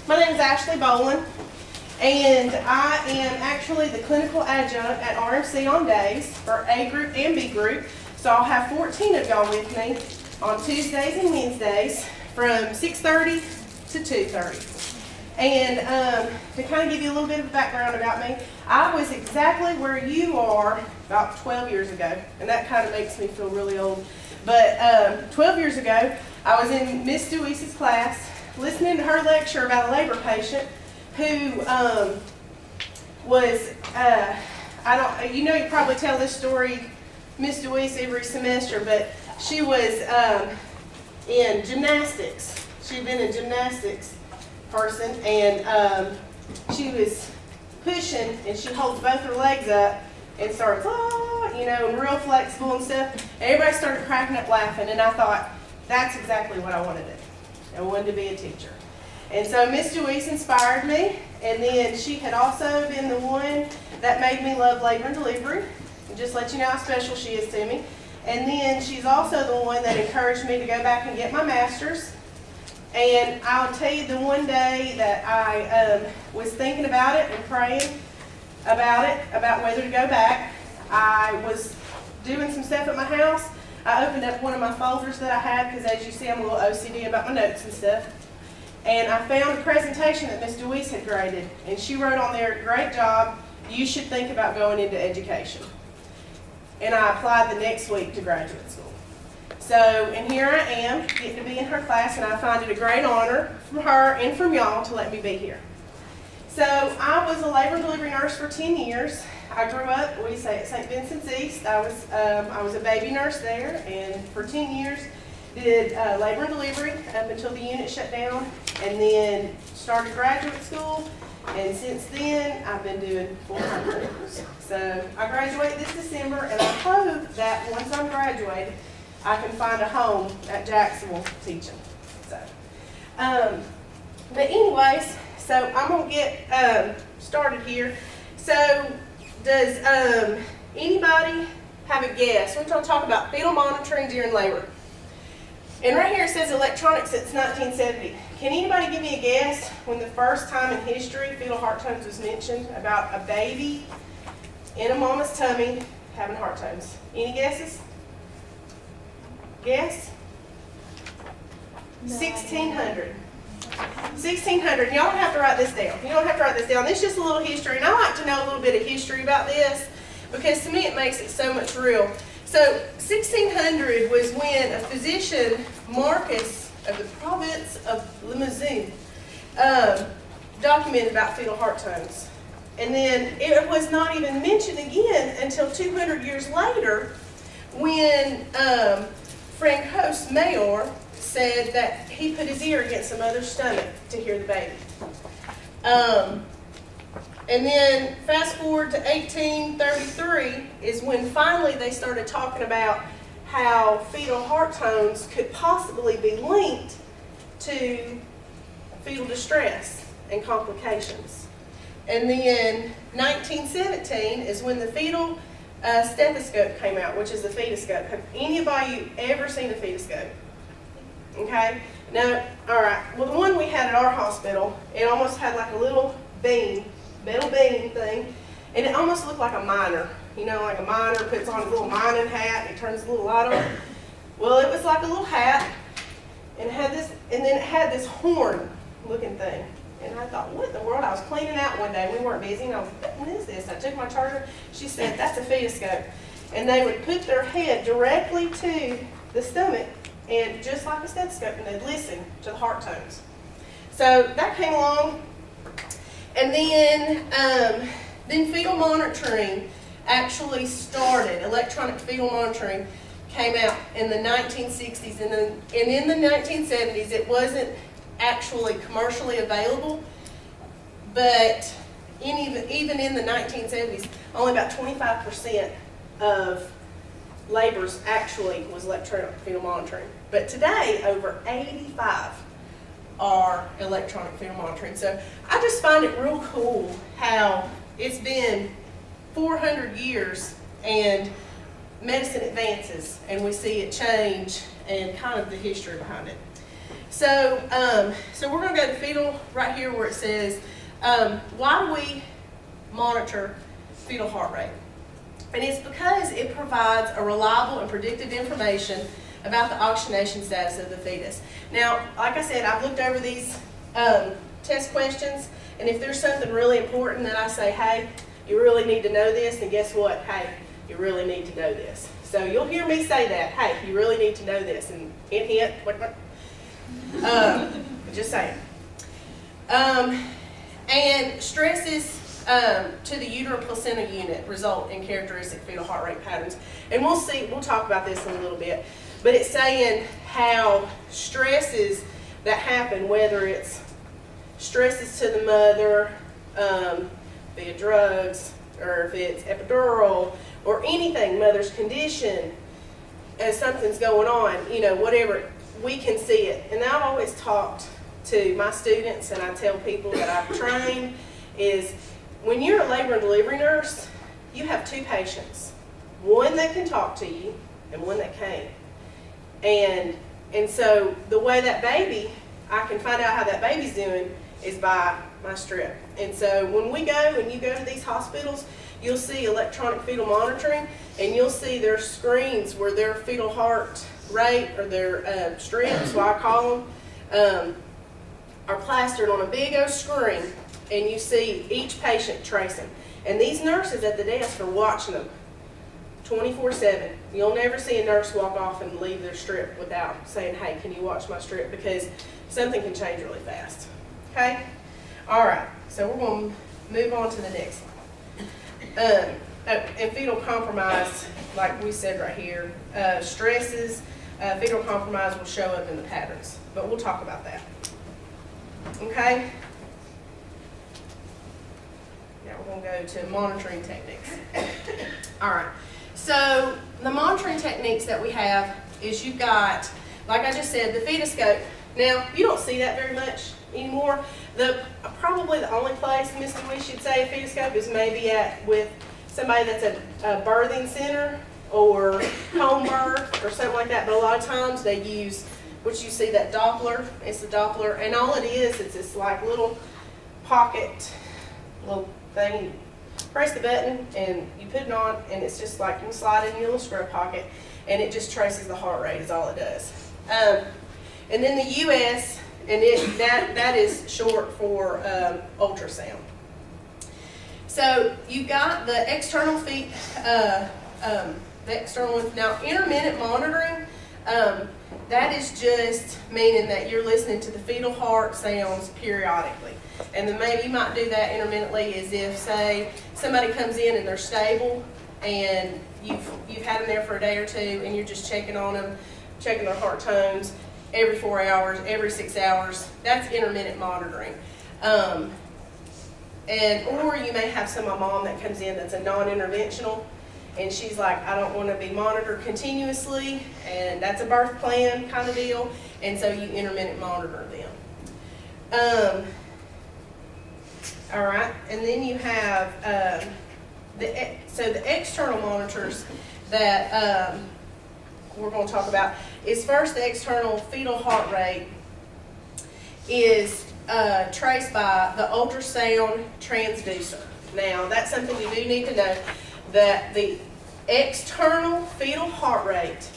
My name is Ashley Bowlin, and I am actually the clinical adjunct at RMC on days for A group and B group. So I'll have 14 of y'all with me on Tuesdays and Wednesdays from 6:30 to 2:30. And to kind of give you a little bit of background about me, I was exactly where you are about 12 years ago, and that kind of makes me feel really old. But 12 years ago, I was in Miss Deweese's class, listening to her lecture about a labor patient who was, you probably tell this story, Miss Deweese, every semester, but she was in gymnastics. She'd been a gymnastics person, and she was pushing, and she holds both her legs up and starts, and real flexible and stuff. And everybody started cracking up laughing, and I thought, that's exactly what I wanted to do. I wanted to be a teacher. And so Miss Deweese inspired me, and then she had also been the one that made me love labor and delivery, and just let you know how special she is to me. And then she's also the one that encouraged me to go back and get my master's. And I'll tell you, the one day that I was thinking about it and praying about whether to go back, I was doing some stuff at my house. I opened up one of my folders that I had, because as you see, I'm a little OCD about my notes and stuff. And I found a presentation that Miss Deweese had graded, and she wrote on there, "Great job, you should think about going into education." And I applied the next week to graduate school. So, and here I am, getting to be in her class, and I find it a great honor from her and from y'all to let me be here. So, I was a labor and delivery nurse for 10 years. I grew up, we say, at St. Vincent's East. I was a baby nurse there, and for 10 years did labor and delivery up until the unit shut down, and then started graduate school. And since then, I've been doing full-time careers. So I graduate this December, and I hope that once I'm graduated, I can find a home at Jacksonville teaching. So, but anyways, so I'm gonna get started here. So, does anybody have a guess? We're going to talk about fetal monitoring during labor. And right here it says electronics since 1970. Can anybody give me a guess when the first time in history fetal heart tones was mentioned about a baby in a mama's tummy having heart tones? Any guesses? Guess? No. 1600. 1600. Y'all don't have to write this down. You don't have to write this down. This is just a little history, and I like to know a little bit of history about this because to me it makes it so much real. So 1600 was when a physician, Marcus of the province of Limousin, documented about fetal heart tones. And then it was not even mentioned again until 200 years later when Francois Mayor said that he put his ear against the mother's stomach to hear the baby. And then fast forward to 1833 is when finally they started talking about how fetal heart tones could possibly be linked to fetal distress and complications. And then 1917 is when the fetal stethoscope came out, which is the fetoscope. Have anybody ever seen a fetoscope? Okay, no, all right. Well, the one we had at our hospital, it almost had like a little beam, metal beam thing, and it almost looked like a miner. You know, like a miner puts on a little mining hat and it turns a little light on. Well, it was like a little hat, and it had this, and then it had this horn-looking thing. And I thought, what in the world? I was cleaning out one day. We weren't busy, and I was, what is this? I took my charger. She said, that's a fetoscope. And they would put their head directly to the stomach, and just like a stethoscope, and they'd listen to the heart tones. So that came along, and then fetal monitoring actually started. Electronic fetal monitoring came out in the 1960s, and in the 1970s it wasn't actually commercially available, but even in the 1970s, only about 25% of labors actually was electronic fetal monitoring. But today, over 85 are electronic fetal monitoring. So I just find it real cool how it's been 400 years and medicine advances and we see it change and kind of the history behind it. So, so we're going to go to fetal right here where it says, why do we monitor fetal heart rate? And it's because it provides a reliable and predictive information about the oxygenation status of the fetus. Now, like I said, I've looked over these test questions, and if there's something really important that I say, hey, you really need to know this, then guess what? Hey, you really need to know this. So you'll hear me say that, hey, you really need to know this, and hint, what? Just saying. And stresses to the uterine placenta unit result in characteristic fetal heart rate patterns. And we'll talk about this in a little bit. But it's saying how stresses that happen, whether it's stresses to the mother via drugs, or if it's epidural, or anything, mother's condition, as something's going on, you know, whatever, we can see it. And I've always talked to my students, and I tell people that I've trained, is when you're a labor and delivery nurse, you have two patients. One that can talk to you, and one that can't. And so the way that baby, I can find out how that baby's doing is by my strip. And so when we go, and you go to these hospitals, you'll see electronic fetal monitoring, and you'll see their screens where their fetal heart rate, or their strips, what I call them, are plastered on a big old screen, and you see each patient tracing. And these nurses at the desk are watching them 24/7. You'll never see a nurse walk off and leave their strip without saying, hey, can you watch my strip? Because something can change really fast. Okay? All right, so we're going to move on to the next one. And fetal compromise, like we said right here, stresses, fetal compromise will show up in the patterns, but we'll talk about that. Okay? Now we're going to go to monitoring techniques. All right, so the monitoring techniques that we have is you've got, like I just said, the fetoscope. Now, you don't see that very much anymore. Probably the only place, Mr. We should say, a fetoscope is maybe with somebody that's at a birthing center or home birth or something like that. But a lot of times they use, which you see that Doppler, it's the Doppler, and all it is, it's this like little pocket, little thing. You press the button and you put it on, and it's just like you can slide it in your little scrub pocket, and it just traces the heart rate is all it does. And then the US, and that is short for ultrasound. So you got the external feet, the external one. Now intermittent monitoring, that is just meaning that you're listening to the fetal heart sounds periodically. And then maybe you might do that intermittently is if, say, somebody comes in and they're stable, and you've had them there for a day or two, and you're just checking on them, checking their heart tones every 4 hours, every 6 hours. That's intermittent monitoring. Or you may have a mom that comes in that's a non-interventional, and she's like, I don't want to be monitored continuously, and that's a birth plan kind of deal, and so you intermittent monitor them. All right, and then you have the external monitors that we're going to talk about is first the external fetal heart rate is traced by the ultrasound transducer. Now, that's something you do need to know, that the external fetal heart rate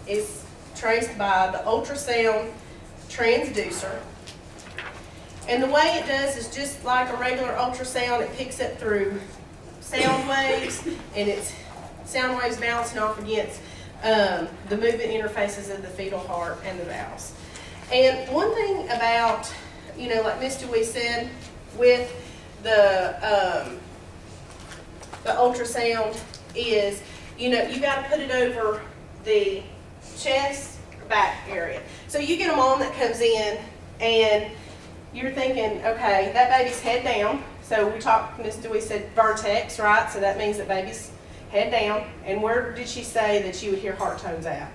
is traced by the ultrasound transducer. And the way it does is just like a regular ultrasound. It picks up through sound waves, and it's sound waves bouncing off against the movement interfaces of the fetal heart and the valves. And one thing about, you know, like Miss Dewey said, with the ultrasound is, you know, you got to put it over the chest, back area. So you get a mom that comes in and you're thinking, okay, that baby's head down. So we talked, Miss Dewey said vertex, right? So that means that baby's head down. And where did she say that you would hear heart tones at?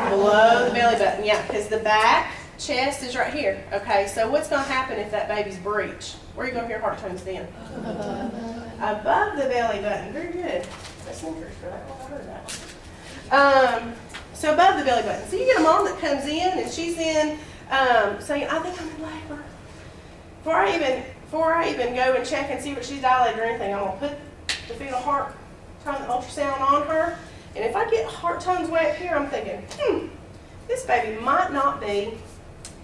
Below the belly button, yeah, because the back chest is right here. Okay, so what's going to happen if that baby's breech? Where are you going to hear heart tones then? Above the belly button. Very good. That's interesting. I heard that. So above the belly button. So you get a mom that comes in and she's in saying, I think I'm in labor. Before I even go and check and see what she's dilated or anything, I'm going to put the fetal heart tone ultrasound on her. And if I get heart tones way up here, I'm thinking, this baby might not be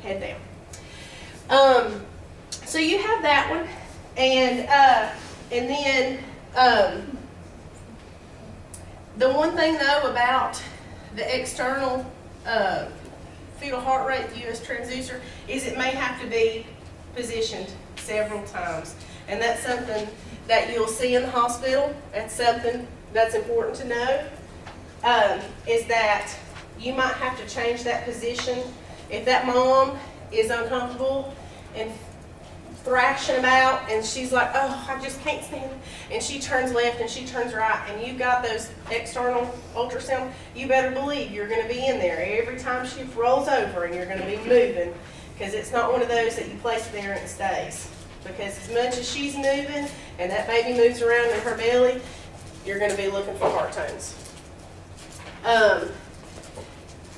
head down. So you have that one. And then the one thing though about the external fetal heart rate, the US transducer, is it may have to be positioned several times. And that's something that you'll see in the hospital. That's something that's important to know, is that you might have to change that position. If that mom is uncomfortable and thrashing about and she's like, oh, I just can't stand it, and she turns left and she turns right, and you've got those external ultrasound, you better believe you're going to be in there every time she rolls over, and you're going to be moving, because it's not one of those that you place there and it stays. Because as much as she's moving and that baby moves around in her belly, you're going to be looking for heart tones.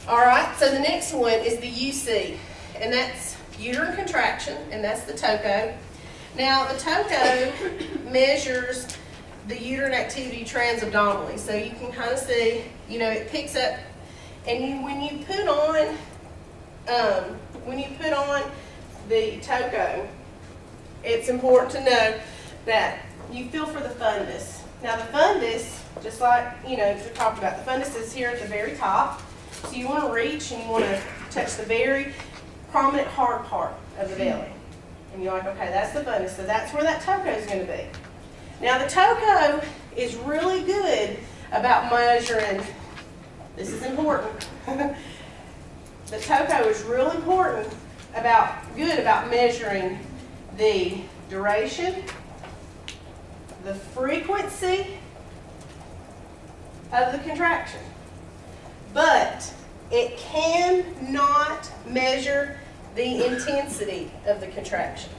All right, so the next one is the UC, and that's uterine contraction, and that's the TOCO. Now, the TOCO measures the uterine activity transabdominally, so you can kind of see, it picks up, and when you put on the TOCO, it's important to know that you feel for the fundus. Now, the fundus, just like we talked about, the fundus is here at the very top, so you want to reach and you want to touch the very prominent hard part of the belly. And you're like, okay, that's the fundus, so that's where that TOCO is going to be. Now the TOCO is really good about measuring, this is important, the TOCO is really good about measuring the duration, the frequency of the contraction. But it cannot measure the intensity of the contraction.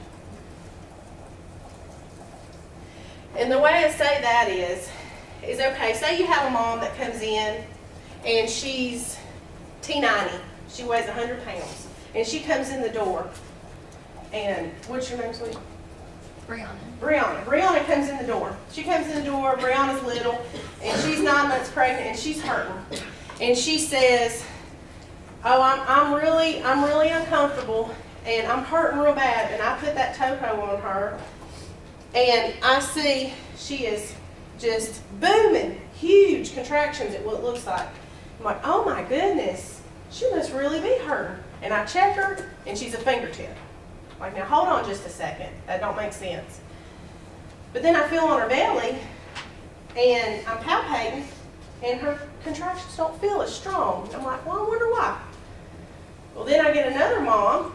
And the way I say that is okay, say you have a mom that comes in and she's T90, she weighs 100 pounds, and she comes in the door, and what's your name, sweetie? Brianna comes in the door. She comes in the door, Brianna's little, and she's 9 months pregnant, and she's hurting. And she says, oh, I'm really uncomfortable, and I'm hurting real bad, and I put that TOCO on her, and I see she is just booming, huge contractions at what it looks like. I'm like, oh my goodness, she must really be hurting. And I check her, and she's a fingertip. Like, now hold on just a second, that don't make sense. But then I feel on her belly, and I'm palpating, and her contractions don't feel as strong. I'm like, well, I wonder why. Well, then I get another mom,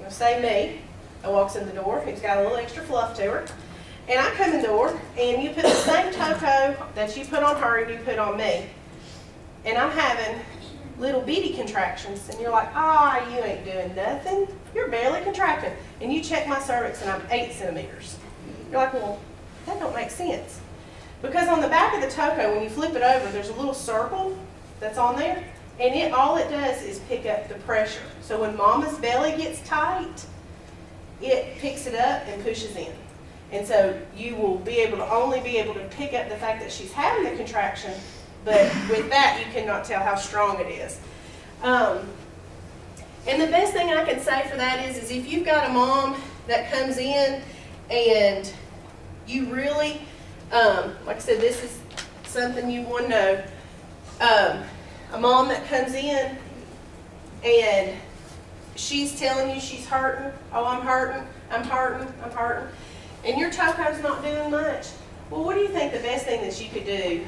say me, that walks in the door, who's got a little extra fluff to her, and I come in the door, and you put the same TOCO that you put on her and you put on me, and I'm having little bitty contractions, and you're like, you ain't doing nothing. You're barely contracting. And you check my cervix, and I'm 8 centimeters. You're like, well, that don't make sense. Because on the back of the TOCO, when you flip it over, there's a little circle that's on there, and all it does is pick up the pressure. So when mama's belly gets tight, it picks it up and pushes in. And so you will only be able to pick up the fact that she's having the contraction, but with that, you cannot tell how strong it is. And the best thing I can say for that is if you've got a mom that comes in and you really, like I said, this is something you want to know. A mom that comes in and she's telling you she's hurting, oh, I'm hurting, and your TOCO's not doing much. Well, what do you think the best thing that you could do?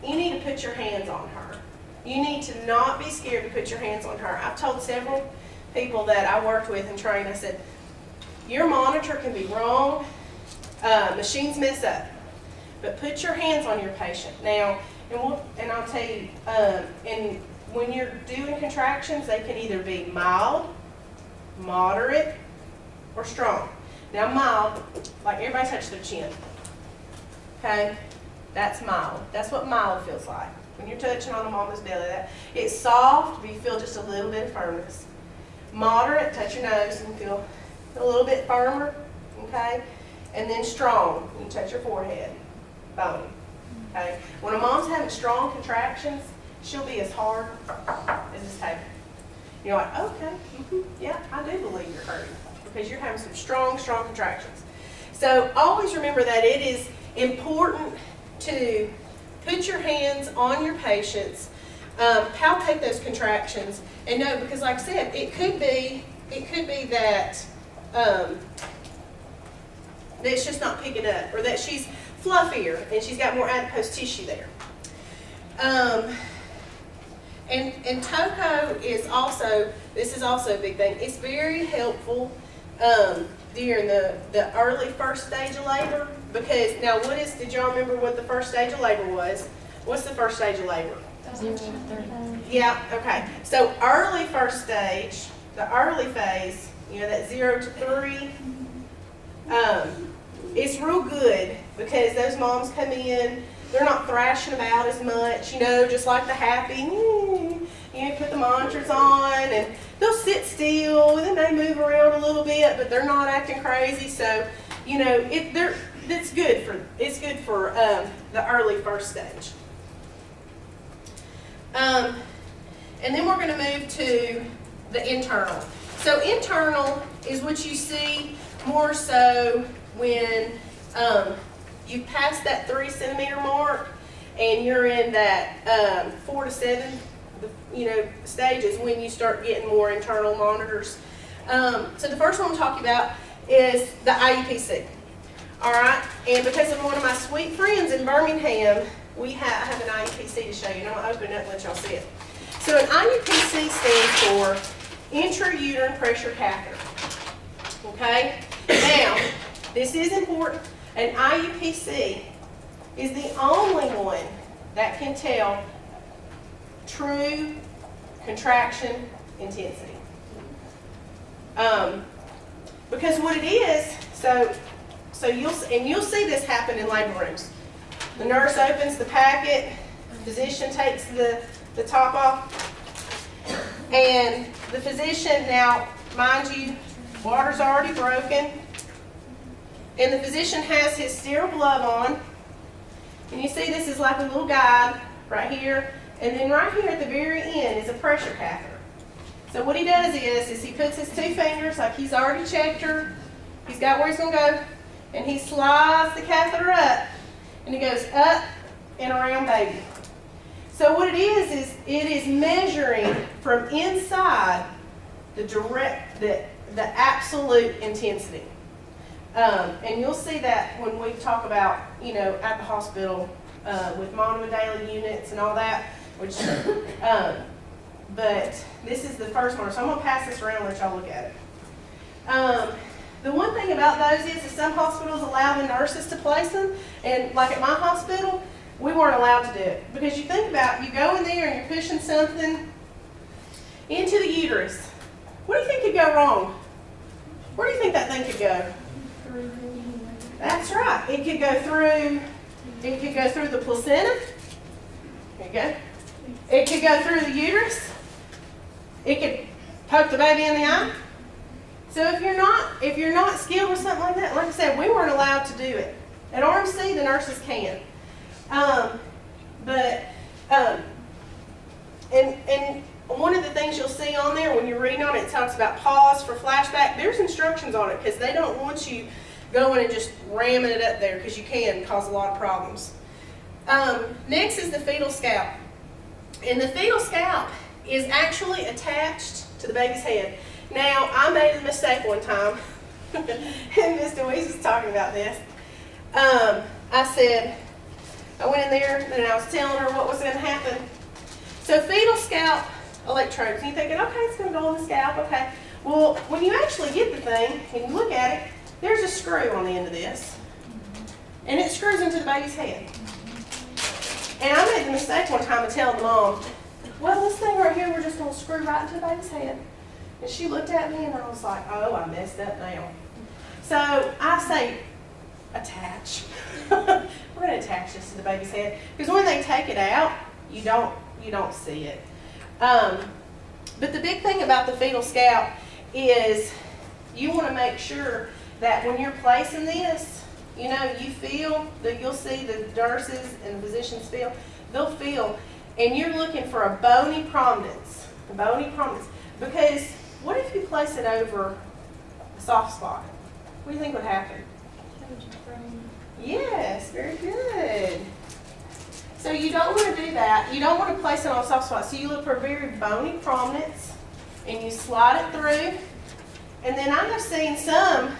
You need to put your hands on her. You need to not be scared to put your hands on her. I've told several people that I worked with and trained, I said, your monitor can be wrong, machines mess up, but put your hands on your patient. Now, and I'll tell you, and when you're doing contractions, they can either be mild, moderate, or strong. Now mild, like everybody touch their chin, okay? That's mild. That's what mild feels like. when you're touching on a mama's belly. It's soft, but you feel just a little bit of firmness. Moderate, touch your nose and feel a little bit firmer, okay? And then strong, you touch your forehead, bone, okay? When a mom's having strong contractions, she'll be as hard as this table. You're like, okay, yeah, I do believe you're hurting because you're having some strong, strong contractions. So always remember that it is important to put your hands on your patients, palpate those contractions, and know, because like I said, it could be that that it's just not picking up, or that she's fluffier and she's got more adipose tissue there. And TOCO is also, this is also a big thing. It's very helpful during the early first stage of labor, because now did y'all remember what the first stage of labor was? What's the first stage of labor? 0 to 3. Yeah, okay. So early first stage, the early phase, that 0 to 3, it's real good because those moms come in, they're not thrashing about as much, just like the happy, put the monitors on and they'll sit still and then they move around a little bit, but they're not acting crazy. So, it's good for the early first stage. And then we're going to move to the internal. So internal is what you see more so when you've passed that 3 centimeter mark and you're in that 4 to 7 stages when you start getting more internal monitors. So the first one we'll talk about is the IUPC. All right, and because of one of my sweet friends in Birmingham, I have an IUPC to show you, and I'm going to open it up and let y'all see it. So an IUPC stands for intrauterine pressure catheter. Okay, now this is important. An IUPC is the only one that can tell true contraction intensity. Because what it is, so you'll see this happen in labor rooms. The nurse opens the packet, the physician takes the top off, and the physician, now mind you, water's already broken, and the physician has his sterile glove on, and you see this is like a little guide right here, and then right here at the very end is a pressure catheter. So what he does is he puts his 2 fingers, like he's already checked her, he's got where he's going to go, and he slides the catheter up, and it goes up and around baby. So what it is it is measuring from inside the absolute intensity. And you'll see that when we talk about, at the hospital with monomodal units and all that, which, but this is the first one. So I'm going to pass this around and let y'all look at it. The one thing about those is some hospitals allow the nurses to place them, and like at my hospital, we weren't allowed to do it. Because you think about, you go in there and you're pushing something into the uterus. What do you think could go wrong? Where do you think that thing could go? That's right. It could go through the placenta. There you go. It could go through the uterus. It could poke the baby in the eye. So if you're not skilled with something like that, like I said, we weren't allowed to do it. At RMC, the nurses can. And one of the things you'll see on there when you're reading on it, it talks about pause for flashback. There's instructions on it because they don't want you going and just ramming it up there because you can cause a lot of problems. Next is the fetal scalp. And the fetal scalp is actually attached to the baby's head. Now, I made a mistake one time, and Ms. Deweese was talking about this. I went in there and I was telling her what was going to happen. So fetal scalp electrodes, and you're thinking, okay, it's going to go on the scalp, okay. Well, when you actually get the thing and you look at it, there's a screw on the end of this, and it screws into the baby's head. And I made the mistake one time of telling the mom, well, this thing right here, we're just going to screw right into the baby's head. And she looked at me and I was like, oh, I messed up now. So I say, attach. We're going to attach this to the baby's head. Because when they take it out, You don't see it. But the big thing about the fetal scalp is you want to make sure that when you're placing this, you know, you feel that you'll see the nurses and the physicians feel, they'll feel, and you're looking for a bony prominence, because what if you place it over a soft spot? What do you think would happen? Yes, very good. So you don't want to do that. You don't want to place it on a soft spot. So you look for a very bony prominence, and you slide it through. And then I have seen some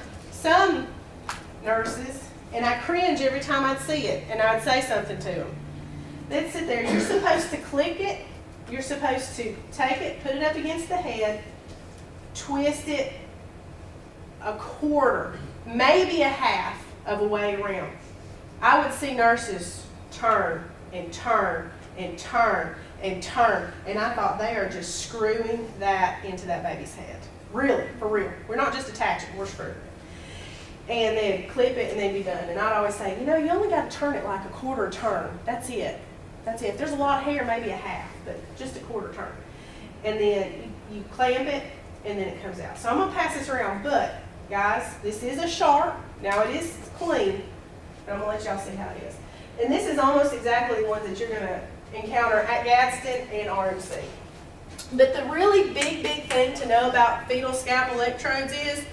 nurses, and I cringe every time I'd see it, and I'd say something to them. They'd sit there. You're supposed to click it. You're supposed to take it, put it up against the head, twist it a quarter, maybe a half of a way around. I would see nurses turn and turn and turn and turn, and I thought they are just screwing that into that baby's head. Really, for real. We're not just attaching, we're screwing it. And they'd clip it and they'd be done. And I'd always say, you know, you only got to turn it like a quarter turn. That's it. That's it. If there's a lot of hair, maybe a half, but just a quarter turn. And then you clamp it, and then it comes out. So I'm going to pass this around, but guys, this is a sharp. Now it is clean, but I'm going to let y'all see how it is. And this is almost exactly the ones that you're going to encounter at Gadsden and RMC. But the really big thing to know about fetal scalp electrodes is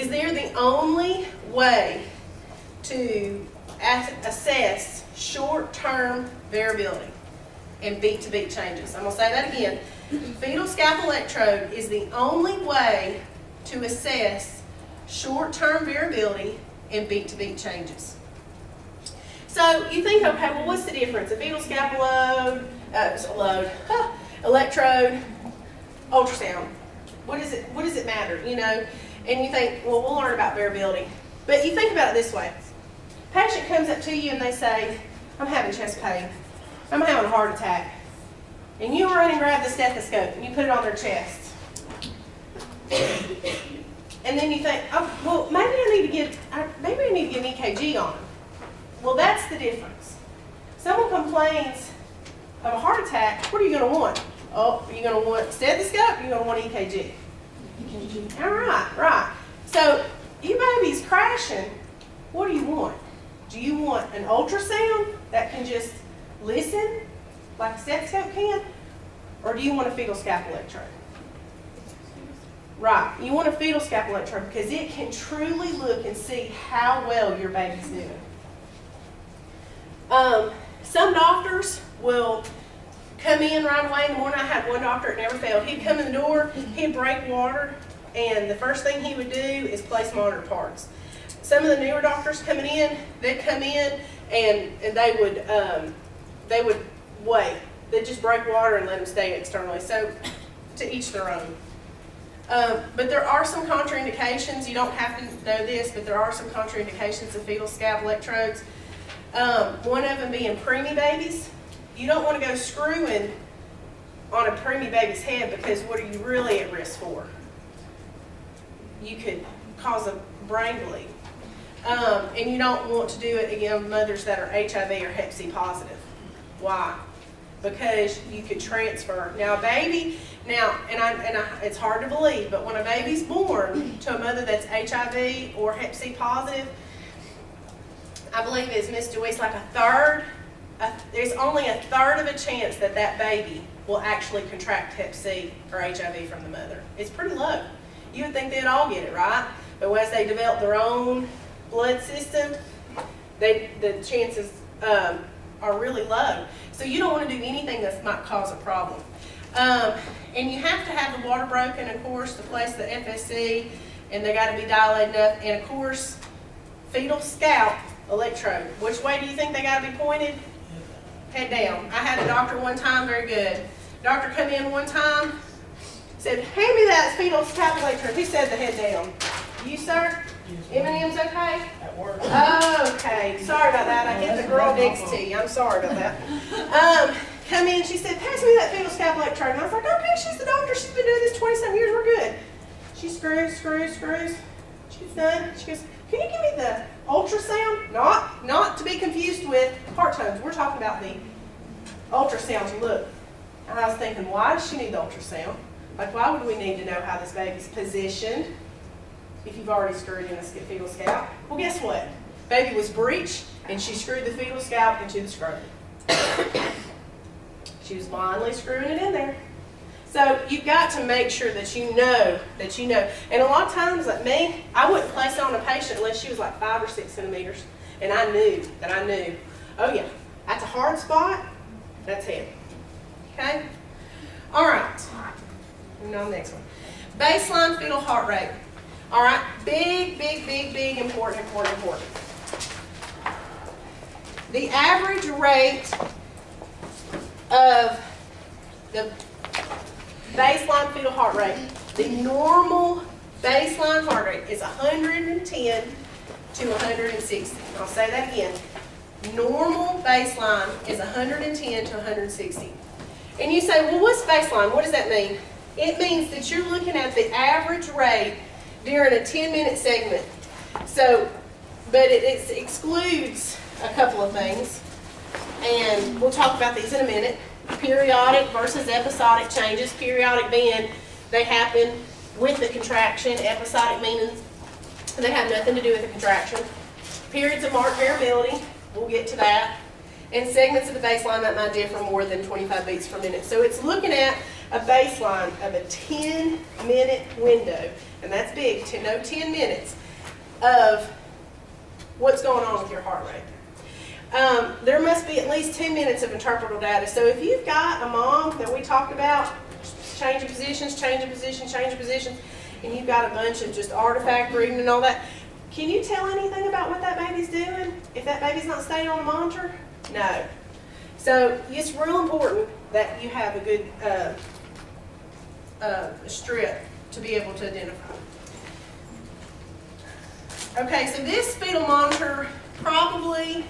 they're the only way to assess short-term variability and beat-to-beat changes. I'm going to say that again. Fetal scalp electrode is the only way to assess short-term variability and beat-to-beat changes. So you think, okay, well, what's the difference? A fetal scalp electrode, ultrasound. What does it matter? You know, and you think, well, we'll learn about variability. But you think about it this way. Patient comes up to you and they say, I'm having chest pain. I'm having a heart attack. And you run and grab the stethoscope and you put it on their chest. And then you think, oh, well, maybe I need to get an EKG on them. Well, that's the difference. Someone complains of a heart attack, what are you going to want? Oh, are you going to want stethoscope or are you going to want EKG? EKG. All right. So, your baby's crashing, what do you want? Do you want an ultrasound that can just listen like a stethoscope can? Or do you want a fetal scalp electrode? Right, you want a fetal scalp electrode because it can truly look and see how well your baby's doing. Some doctors will come in right away in the morning. I had one doctor, it never failed. He'd come in the door, he'd break water, and the first thing he would do is place monitor parts. Some of the newer doctors coming in, they'd come in and they would wait. They'd just break water and let them stay externally. So to each their own. But there are some contraindications. You don't have to know this, but there are some contraindications of fetal scalp electrodes. One of them being preemie babies. You don't want to go screwing on a preemie baby's head because what are you really at risk for? You could cause a brain bleed. And you don't want to do it again with mothers that are HIV or Hep C positive. Why? Because you could transfer. Now a baby, it's hard to believe, but when a baby's born to a mother that's HIV or Hep C positive, I believe it's Miss Deweese, like a third. There's only a third of a chance that that baby will actually contract Hep C or HIV from the mother. It's pretty low. You would think they'd all get it, right? But as they develop their own blood system, the chances are really low. So you don't want to do anything that might cause a problem. And you have to have the water broken, of course, to place the FSC, and they got to be dilated enough. And of course, fetal scalp electrode. Which way do you think they got to be pointed? Head down. I had a doctor one time, very good. Doctor come in one time, said, hand me that fetal scalp electrode. He said the head down. You, sir? M&M's okay? At work. Okay, sorry about that. I hit the girl next to you. I'm sorry about that. Come in, she said, pass me that fetal scalp electrode. And I was like, okay, she's the doctor. She's been doing this 20-some years. We're good. She screws. She's done. She goes, can you give me the ultrasound? Not to be confused with heart tones. We're talking about the ultrasound to look. And I was thinking, why does she need the ultrasound? Like, why would we need to know how this baby's positioned if you've already screwed in a fetal scalp? Well, guess what? Baby was breech, and she screwed the fetal scalp into the scrotum. She was blindly screwing it in there. So you've got to make sure that you know that you know. And a lot of times, like me, I wouldn't place it on a patient unless she was like 5 or 6 centimeters. And I knew that I knew, oh yeah, that's a hard spot, that's it. Okay? All right. Moving on to the next one. Baseline fetal heart rate. All right, big, big, big, big, important. The average rate of the baseline fetal heart rate, the normal baseline heart rate is 110 to 160. I'll say that again. Normal baseline is 110 to 160. And you say, well, what's baseline? What does that mean? It means that you're looking at the average rate during a 10-minute segment. So, but it excludes a couple of things. And we'll talk about these in a minute. Periodic versus episodic changes. Periodic being they happen with the contraction. Episodic meaning they have nothing to do with the contraction. Periods of marked variability. We'll get to that. And segments of the baseline that might differ more than 25 beats per minute. So it's looking at a baseline of a 10-minute window. And that's big, to know 10 minutes of what's going on with your heart rate. There must be at least 10 minutes of interpretable data. So if you've got a mom that we talked about, changing positions, and you've got a bunch of just artifact reading and all that, can you tell anything about what that baby's doing if that baby's not staying on a monitor? No. So it's real important that you have a good strip to be able to identify. Okay, so this fetal monitor probably,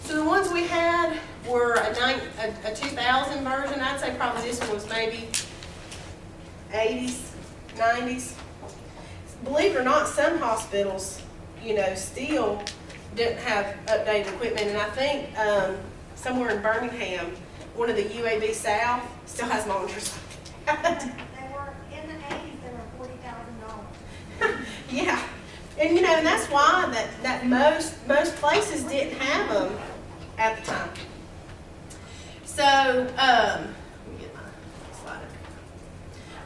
so the ones we had were a 2000 version. I'd say probably this one was maybe 80s, 90s. Believe it or not, some hospitals, still didn't have updated equipment. And I think somewhere in Birmingham, one of the UAB South still has monitors. They were, in the 80s, they were $40,000. Yeah. And and that's why that most places didn't have them at the time. So, let me get my slide up.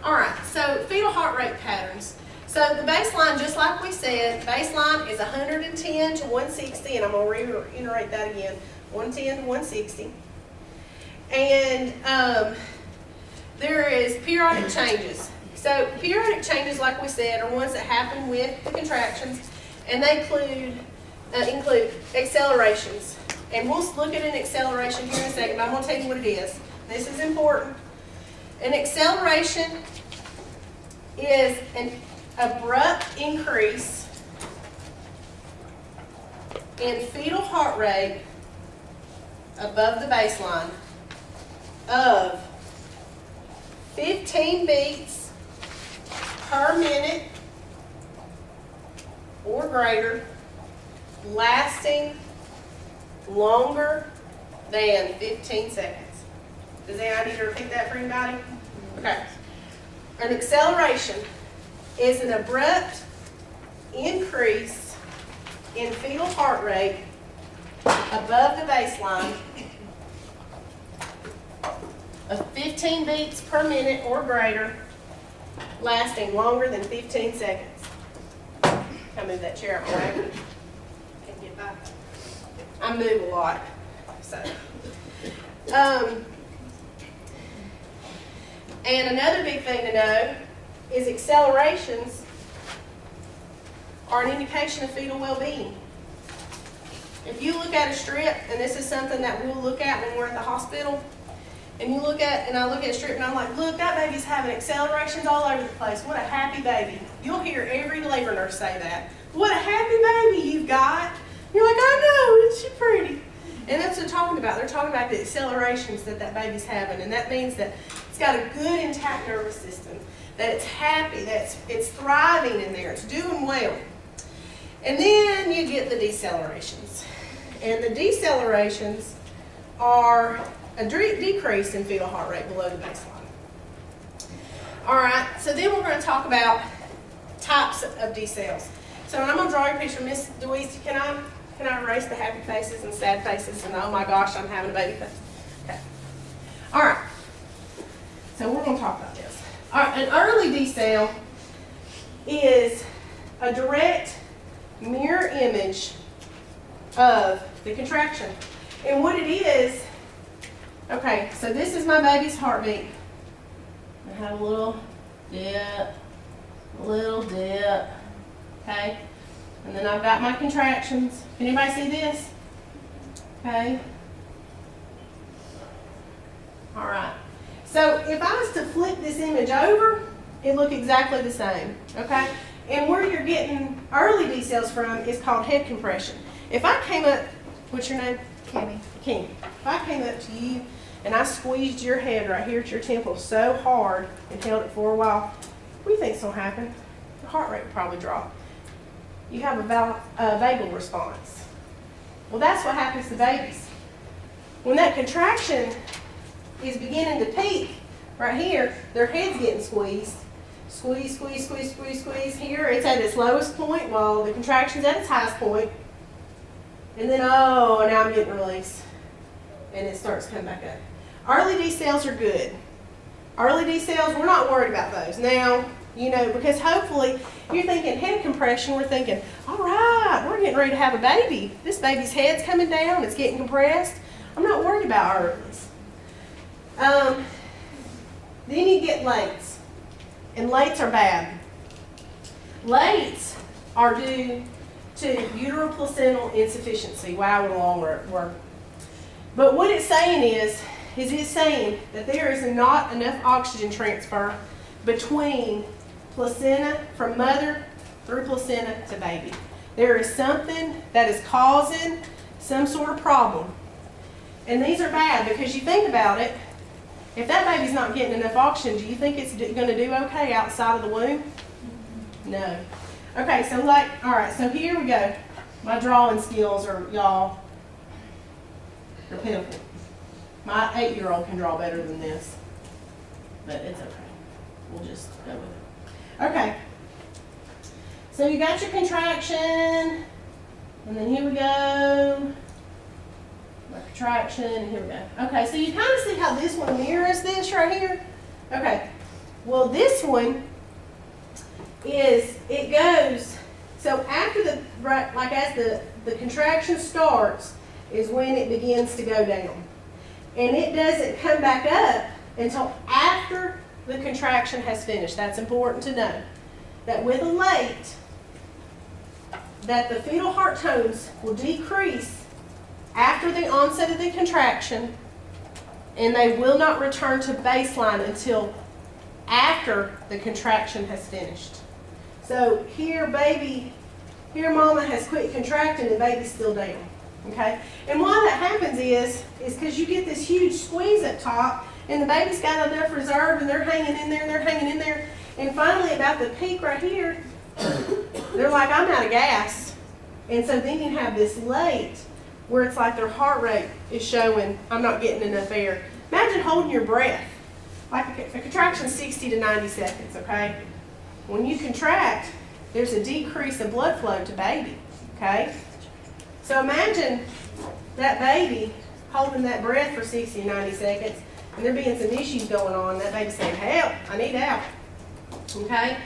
All right, so fetal heart rate patterns. So the baseline, just like we said, baseline is 110 to 160, and I'm going to reiterate that again, 110 to 160. And there is periodic changes. So periodic changes, like we said, are ones that happen with the contractions, and they include accelerations. And we'll look at an acceleration here in a second, but I'm going to tell you what it is. This is important. An acceleration is an abrupt increase in fetal heart rate above the baseline of 15 beats per minute or greater, lasting longer than 15 seconds. Does anybody need to repeat that for anybody? Okay. An acceleration is an abrupt increase in fetal heart rate above the baseline of 15 beats per minute or greater, lasting longer than 15 seconds. I move that chair up my way. Can't get by. I move a lot, so. And another big thing to know is accelerations are an indication of fetal well-being. If you look at a strip, and this is something that we'll look at when we're at the hospital, and I look at a strip and I'm like, look, that baby's having accelerations all over the place. What a happy baby. You'll hear every labor nurse say that. What a happy baby you've got. You're like, I know, isn't she pretty? And that's what they're talking about. They're talking about the accelerations that baby's having, and that means that it's got a good intact nervous system, that it's happy, that it's thriving in there, it's doing well. And then you get the decelerations. And the decelerations are decrease in fetal heart rate below the baseline. All right, so then we're going to talk about types of decels. So I'm going to draw your picture. Miss Deweese, can I erase the happy faces and sad faces and oh my gosh, I'm having a baby face? Okay. All right. So we're going to talk about this. All right, an early decel is a direct mirror image of the contraction. And what it is, okay, so this is my baby's heartbeat. I have a little dip, okay? And then I've got my contractions. Can anybody see this? Okay. All right. So if I was to flip this image over, it look exactly the same, okay? And where you're getting early decels from is called head compression. If I came up, what's your name? Kimmy. Kim. If I came up to you and I squeezed your head right here at your temple so hard and held it for a while, what do you think's gonna happen? Your heart rate would probably drop. You have a vagal response. Well, that's what happens to babies. When that contraction is beginning to peak, right here, their head's getting squeezed. Squeeze, squeeze, squeeze, squeeze, squeeze. Here, it's at its lowest point while the contraction's at its highest point. And then, oh, now I'm getting released. And it starts to come back up. Early decels are good. Early decels, we're not worried about those. Now, you know, because hopefully you're thinking head compression, we're thinking, all right, we're getting ready to have a baby. This baby's head's coming down, it's getting compressed. I'm not worried about earlys. Then you get lates. And lates are bad. Lates are due to uteroplacental insufficiency. Wow, what a long word. But what it's saying is it's saying that there is not enough oxygen transfer between placenta from mother through placenta to baby. There is something that is causing some sort of problem. And these are bad because you think about it, if that baby's not getting enough oxygen, do you think it's going to do okay outside of the womb? No. Okay, so all right, so here we go. My drawing skills are, y'all, they're pitiful. My 8-year-old can draw better than this, but it's okay. We'll just go with it. Okay. So you got your contraction, and then here we go. My contraction, and here we go. Okay, so you kind of see how this one mirrors this right here? Okay. Well, this one it goes, so after as the contraction starts is when it begins to go down. And it doesn't come back up until after the contraction has finished. That's important to know. That with a late, that the fetal heart tones will decrease after the onset of the contraction, and they will not return to baseline until after the contraction has finished. So here mama has quit contracting, the baby's still down. Okay? And why that happens is because you get this huge squeeze up top, and the baby's got enough reserve, and they're hanging in there, and finally about the peak right here, they're like, I'm out of gas. And so then you have this late where it's like their heart rate is showing, I'm not getting enough air. Imagine holding your breath. Like a contraction 60 to 90 seconds, okay? When you contract, there's a decrease in blood flow to baby, okay? So imagine that baby holding that breath for 60 to 90 seconds, and there being some issues going on. That baby's saying, help, I need help, okay?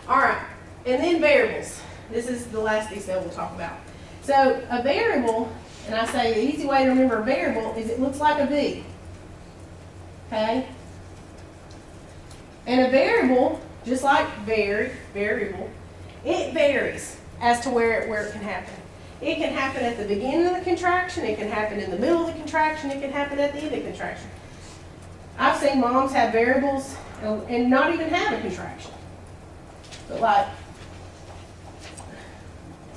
All right, and then variables. This is the last decel we'll talk about. So a variable, and I say the easy way to remember a variable is it looks like a V, okay? And a variable, just like variable, it varies as to where it can happen. It can happen at the beginning of the contraction, it can happen in the middle of the contraction, it can happen at the end of the contraction. I've seen moms have variables and not even have a contraction. But like,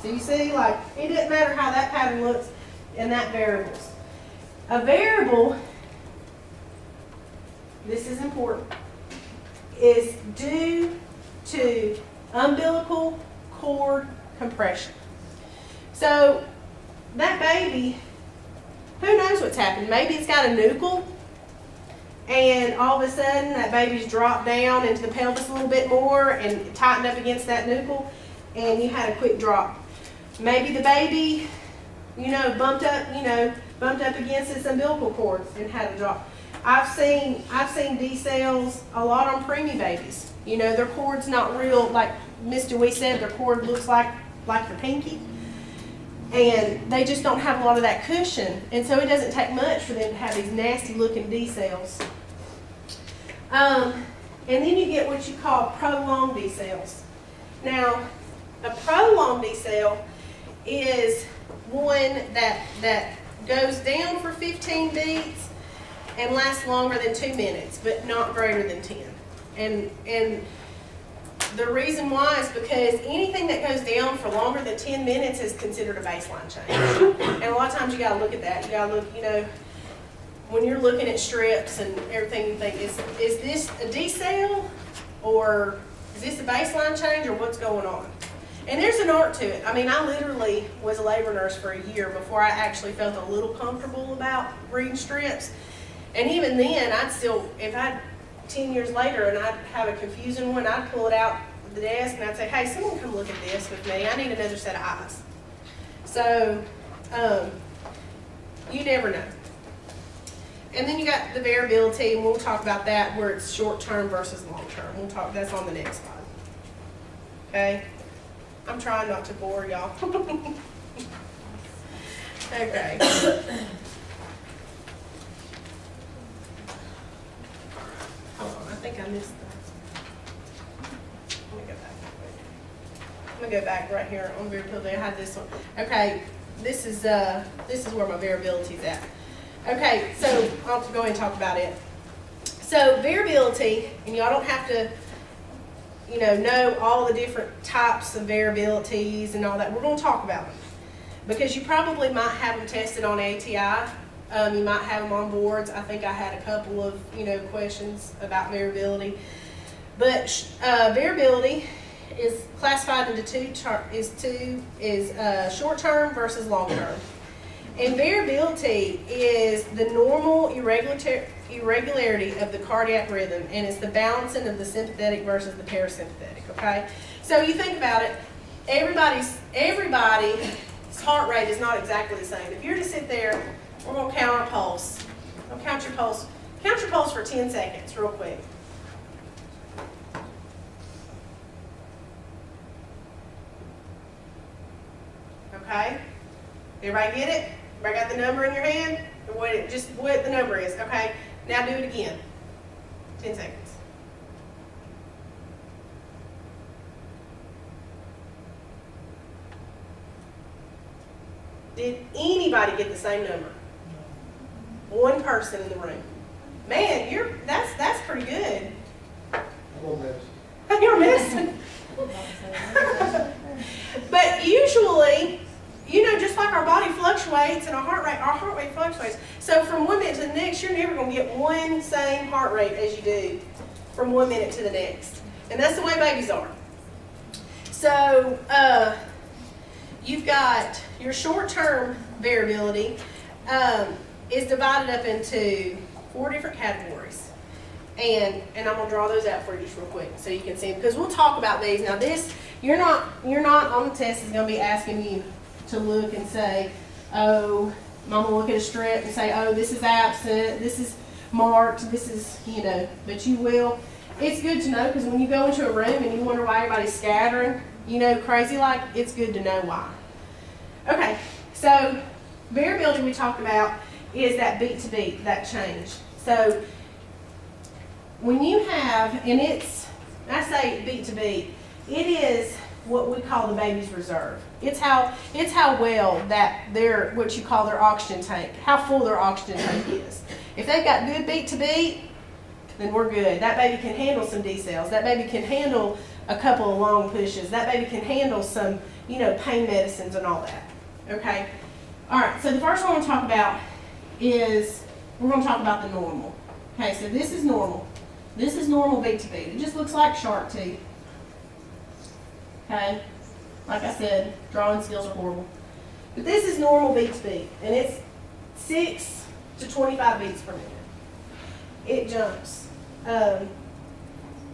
so you see, like, it doesn't matter how that pattern looks in that variables. A variable, this is important, is due to umbilical cord compression. So that baby, who knows what's happened? Maybe it's got a nuchal and all of a sudden that baby's dropped down into the pelvis a little bit more and tightened up against that nipple, and you had a quick drop. Maybe the baby, bumped up against its umbilical cord and had a drop. I've seen decels a lot on preemie babies. Their cord's not real, like Miss Dewey said, their cord looks like your pinky. And they just don't have a lot of that cushion. And so it doesn't take much for them to have these nasty looking decels. And then you get what you call prolonged decels. Now, a prolonged decel is one that goes down for 15 beats and lasts longer than 2 minutes, but not greater than 10. And the reason why is because anything that goes down for longer than 10 minutes is considered a baseline change. And a lot of times you gotta look at that. You gotta look, when you're looking at strips and everything, you think, is this a decel, or is this a baseline change, or what's going on? And there's an art to it. I mean, I literally was a labor nurse for a year before I actually felt a little comfortable about reading strips. And even then, I'd still, if I'd 10 years later and I'd have a confusing one, I'd pull it out of the desk and I'd say, hey, someone come look at this with me. I need another set of eyes. So, you never know. And then you got the variability, and we'll talk about that, where it's short-term versus long-term. That's on the next slide. Okay? I'm trying not to bore y'all. Okay. Hold on, I think I missed that. Let me go back. I'm gonna go back right here on variability. I had this one. Okay, this is where my variability is at. Okay, so I'll go ahead and talk about it. So variability, and y'all don't have to, know all the different types of variabilities and all that. We're going to talk about them because you probably might have them tested on ATI. You might have them on boards. I think I had a couple of questions about variability. But variability is classified into short term versus long term. And variability is the normal irregularity of the cardiac rhythm, and it's the balancing of the sympathetic versus the parasympathetic, okay? So you think about it, everybody's heart rate is not exactly the same. If you're to sit there, we're going to count our pulse. We'll count your pulse. Count your pulse for 10 seconds real quick. Okay? Everybody get it? Everybody got the number in your hand? Or what the number is? Okay. Now do it again. 10 seconds. Did anybody get the same number? One person in the room. Man, that's pretty good. You're missing. But usually, just like our body fluctuates and our heart rate fluctuates. So from 1 minute to the next, you're never going to get one same heart rate as you do from 1 minute to the next. And that's the way babies are. So you've got your short-term variability is divided up into 4 different categories. And I'm going to draw those out for you just real quick so you can see them. Because we'll talk about these. Now this, you're not on the test is going to be asking you to look and say, oh, I'm going to look at a strip and say, oh, this is absent, this is marked, this is, but you will. It's good to know because when you go into a room and you wonder why everybody's scattering, crazy like, it's good to know why. Okay, so variability we talked about is that beat to beat, that change. So when you have, and I say beat to beat, it is what we call the baby's reserve. It's how well that what you call their oxygen tank, how full their oxygen tank is. If they've got good beat to beat, then we're good. That baby can handle some decels. That baby can handle a couple of long pushes. That baby can handle some, pain medicines and all that. Okay? All right, so the first one we're going to talk about is, we're going to talk about the normal. Okay, so this is normal. This is normal beat to beat. It just looks like shark teeth. Okay? Like I said, drawing skills are horrible. But this is normal beat to beat, and it's 6 to 25 beats per minute. it jumps. And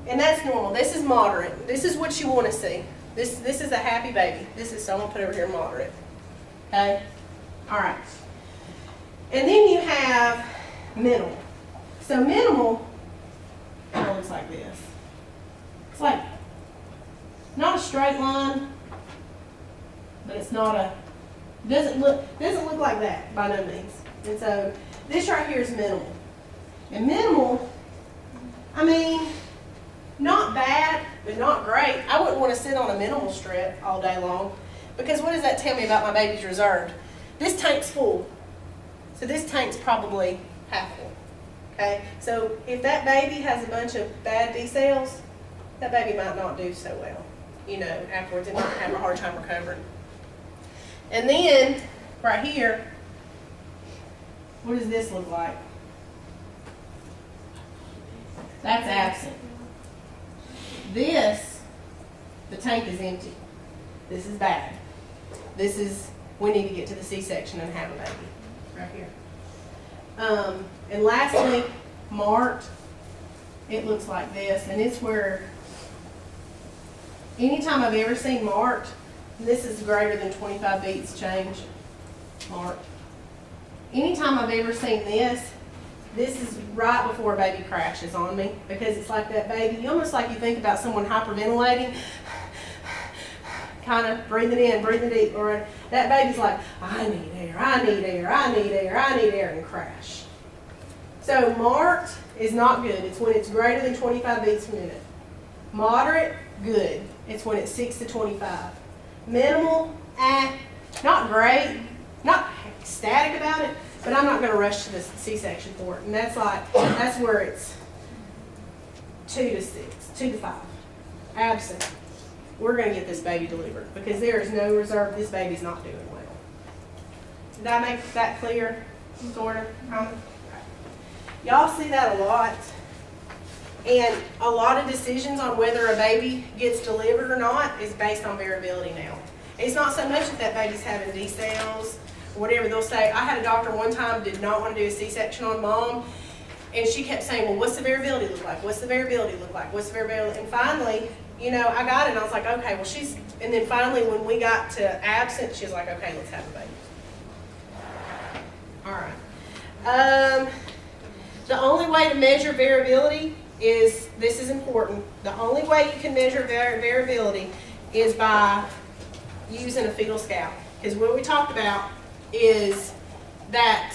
that's normal. This is moderate. This is what you want to see. This is a happy baby. So I'm going to put over here moderate. Okay? All right. And then you have minimal. So minimal kind of looks like this. It's like not a straight line, but it's not a, doesn't look like that by no means. And so this right here is minimal. And minimal, I mean, not bad, but not great. I wouldn't want to sit on a minimal strip all day long, because what does that tell me about my baby's reserved? This tank's full. So this tank's probably half full. Okay? So if that baby has a bunch of bad D cells, that baby might not do so well, you know, afterwards. It might have a hard time recovering. And then, right here, what does this look like? That's absent. This, the tank is empty. This is bad. This is, we need to get to the C-section and have a baby. Right here. And lastly, marked, it looks like this, and it's where, anytime I've ever seen marked, this is greater than 25 beats change, marked. Anytime I've ever seen this is right before a baby crashes on me, because it's like that baby, almost like you think about someone hyperventilating, kind of breathing in, breathing deep, or that baby's like, I need air, I need air, I need air, I need air, and crash. So marked is not good. It's when it's greater than 25 beats per minute. Moderate, good. It's when it's 6 to 25. Minimal, not great, not ecstatic about it, but I'm not going to rush to the C-section for it. And that's where it's 2 to 6, 2 to 5. Absent. We're going to get this baby delivered, because there is no reserve. This baby's not doing well. Did I make that clear? Sort of? Y'all see that a lot. And a lot of decisions on whether a baby gets delivered or not is based on variability now. It's not so much if that baby's having D cells or whatever. They'll say, I had a doctor one time did not want to do a C-section on mom, and she kept saying, well, what's the variability look like? What's the variability look like? What's the variability? And finally, you know, I got it, and I was like, okay, well, and then finally when we got to absent, she was like, okay, let's have a baby. All right. The only way to measure variability is, this is important, the only way you can measure variability is by using a fetal scalp. Because what we talked about is that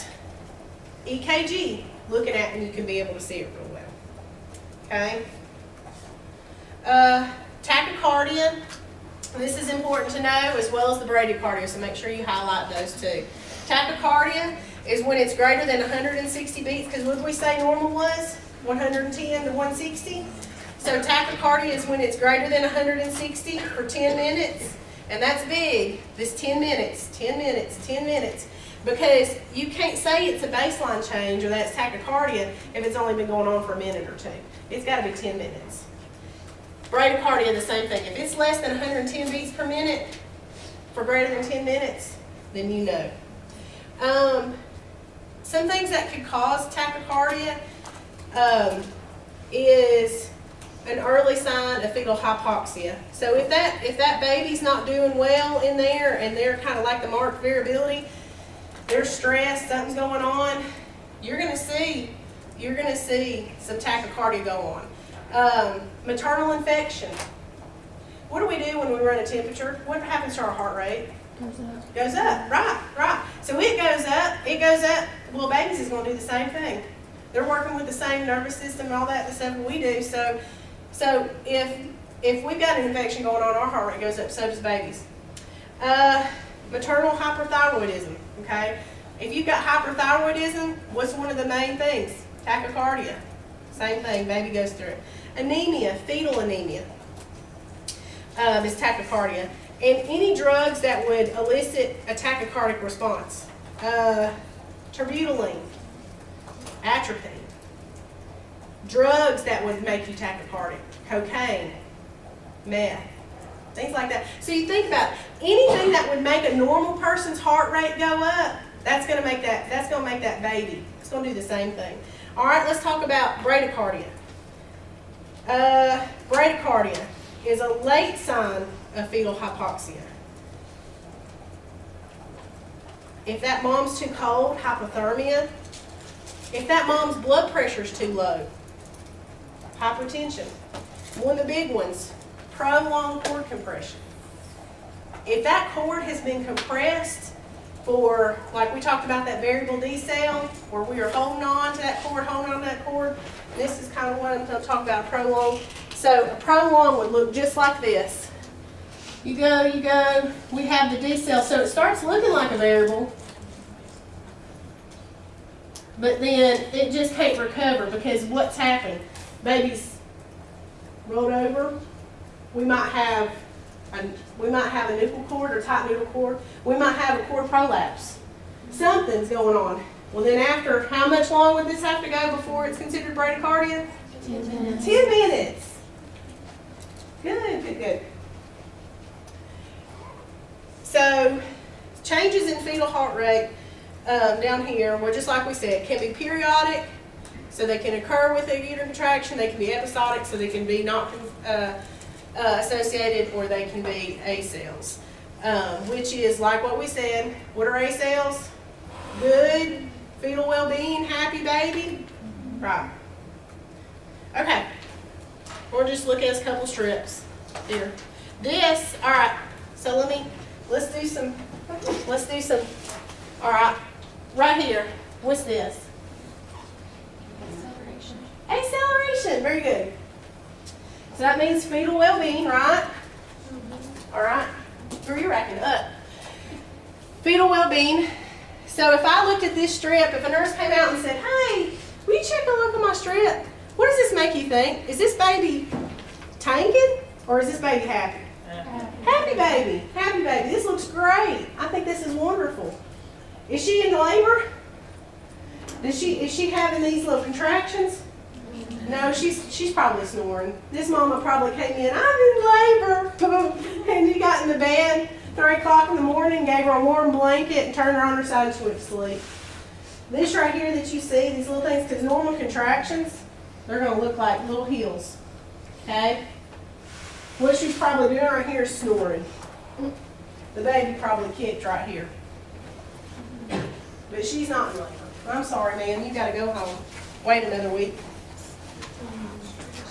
EKG, looking at, and you can be able to see it real well. Okay? Tachycardia, this is important to know, as well as the bradycardia, so make sure you highlight those two. Tachycardia is when it's greater than 160 beats, because what did we say normal was? 110 to 160. So tachycardia is when it's greater than 160 for 10 minutes, and that's big. This 10 minutes, 10 minutes, 10 minutes, because you can't say it's a baseline change or that's tachycardia if it's only been going on for a minute or two. It's got to be 10 minutes. Bradycardia, the same thing. If it's less than 110 beats per minute for greater than 10 minutes, then you know. Some things that could cause tachycardia is an early sign of fetal hypoxia. So if that baby's not doing well in there, and they're kind of like the marked variability, they're stressed, something's going on, you're gonna see some tachycardia go on. Maternal infection. What do we do when we run a temperature? What happens to our heart rate? Goes up, right. So it goes up. Well, babies is going to do the same thing. They're working with the same nervous system and all that, the stuff we do. So if we've got an infection going on, our heart rate goes up, so does babies. Maternal hyperthyroidism, okay? If you've got hyperthyroidism, what's one of the main things? Tachycardia. Same thing, baby goes through it. Anemia, fetal anemia, is tachycardia. And any drugs that would elicit a tachycardic response. Terbutaline, atropine. Drugs that would make you tachycardic. Cocaine, meth, things like that. So you think about anything that would make a normal person's heart rate go up, that's going to make that baby. It's going to do the same thing. All right, let's talk about bradycardia. Bradycardia is a late sign of fetal hypoxia. If that mom's too cold, hypothermia. If that mom's blood pressure is too low, hypertension. One of the big ones, prolonged cord compression. If that cord has been compressed for, like we talked about that variable decel, where we are holding on to that cord, this is kind of what I'm going to talk about, prolonged. So a prolonged would look just like this. You go, we have the decel, so it starts looking like a variable, but then it just can't recover because what's happened? Baby's rolled over. We might have a nuchal cord or tight noodle cord. We might have a cord prolapse. Something's going on. Well, then after, how much long would this have to go before it's considered bradycardia? 10 minutes. 10 minutes. Good. So, changes in fetal heart rate down here, well, just like we said, can be periodic, so they can occur with a uterine contraction. They can be episodic, so they can be not associated, or they can be acels, which is like what we said. What are acels? Good fetal well-being, happy baby. Right. Okay. We'll just look at a couple strips here. This, all right. So let's do some. All right. Right here. What's this? Acceleration. Very good. So that means fetal well-being, right? All right. Through your racking up. Fetal well-being. So if I looked at this strip, if a nurse came out and said, "Hey, will you check a look at my strip? What does this make you think? Is this baby tanking, or is this baby happy?" Happy baby. Happy baby. This looks great. I think this is wonderful. Is she in labor? Is she having these little contractions? No, she's probably snoring. This mama probably came in, "I'm in labor," and you got in the bed 3 o'clock in the morning, gave her a warm blanket, and turned her on her side and she went to sleep. This right here that you see, these little things, because normal contractions, they're going to look like little heels. Okay? What she's probably doing right here is snoring. The baby probably kicked right here. But she's not in labor. I'm sorry, man. You got to go home. Wait another week.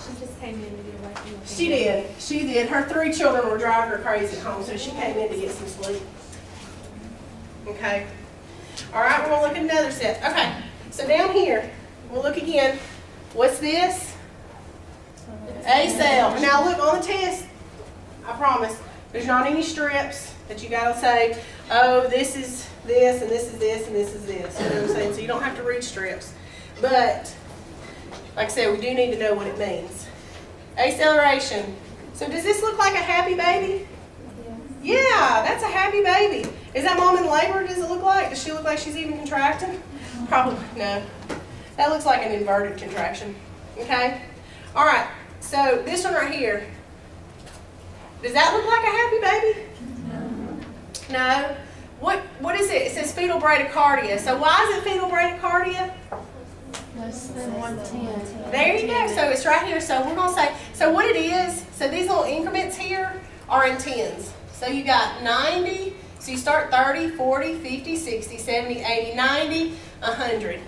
She just came in to get away from the She did. She did. Her 3 children were driving her crazy at home, so she came in to get some sleep. Okay. All right, we're going to look at another set. Okay. So down here, we'll look again. What's this? A cell. Now look on the test. I promise. There's not any strips that you got to say, "Oh, this is this, and this is this, and this is this." You know what I'm saying? So you don't have to read strips. But, like I said, we do need to know what it means. Acceleration. So does this look like a happy baby? Yeah, that's a happy baby. Is that mom in labor? Does it look like? Does she look like she's even contracting? Probably no. That looks like an inverted contraction. Okay? All right. So this one right here. Does that look like a happy baby? No. What is it? It says fetal bradycardia. So why is it fetal bradycardia? Less than 110. There you go. So it's right here. So we're going to say, so what it is, so these little increments here are in tens. So you got 90, so you start 30, 40, 50, 60, 70, 80, 90, 100.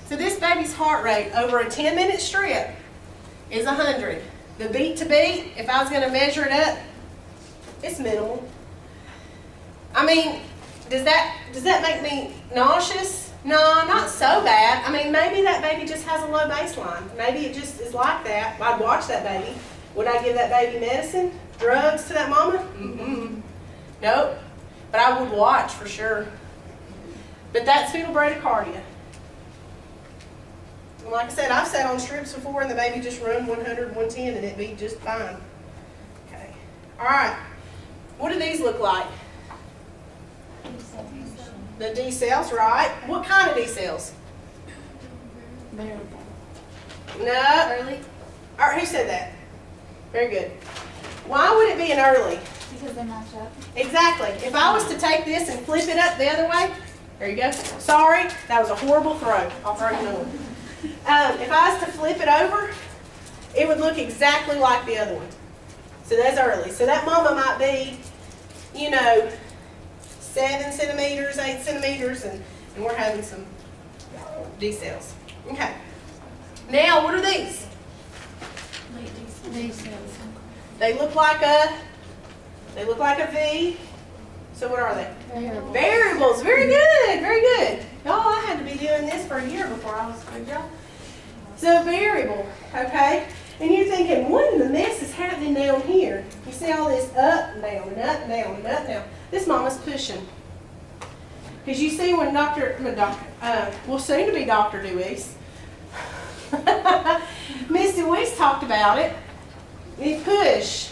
So this baby's heart rate over a 10-minute strip is 100. The beat to beat, if I was going to measure it up, it's minimal. I mean, does that make me nauseous? No, not so bad. I mean, maybe that baby just has a low baseline. Maybe it just is like that. I'd watch that baby. Would I give that baby medicine, drugs to that mama? Mm-mm. Nope. But I would watch for sure. But that's fetal bradycardia. And like I said, I've sat on strips before and the baby just run 100, 110 and it'd be just fine. Okay. All right. What do these look like? The D cells, right? What kind of D cells? Variable. No. Early? All right, who said that? Very good. Why would it be an early? Because they match up. Exactly. If I was to take this and flip it up the other way, there you go. Sorry, that was a horrible throw. I'll throw you another one. If I was to flip it over, it would look exactly like the other one. So that's early. So that mama might be, 7 centimeters, 8 centimeters, and we're having some D cells. Okay. Now, what are these? D cells. They look like a V. So what are they? Variables. Variables. Very good. Very good. Y'all, I had to be doing this for a year before I was a good job. So variable, okay? And you're thinking, what in the mess is happening down here? You see all this up and down and up and down and up and down. This mama's pushing. Because you see when soon to be Dr. Dewey's, Miss Dewey's talked about it. You push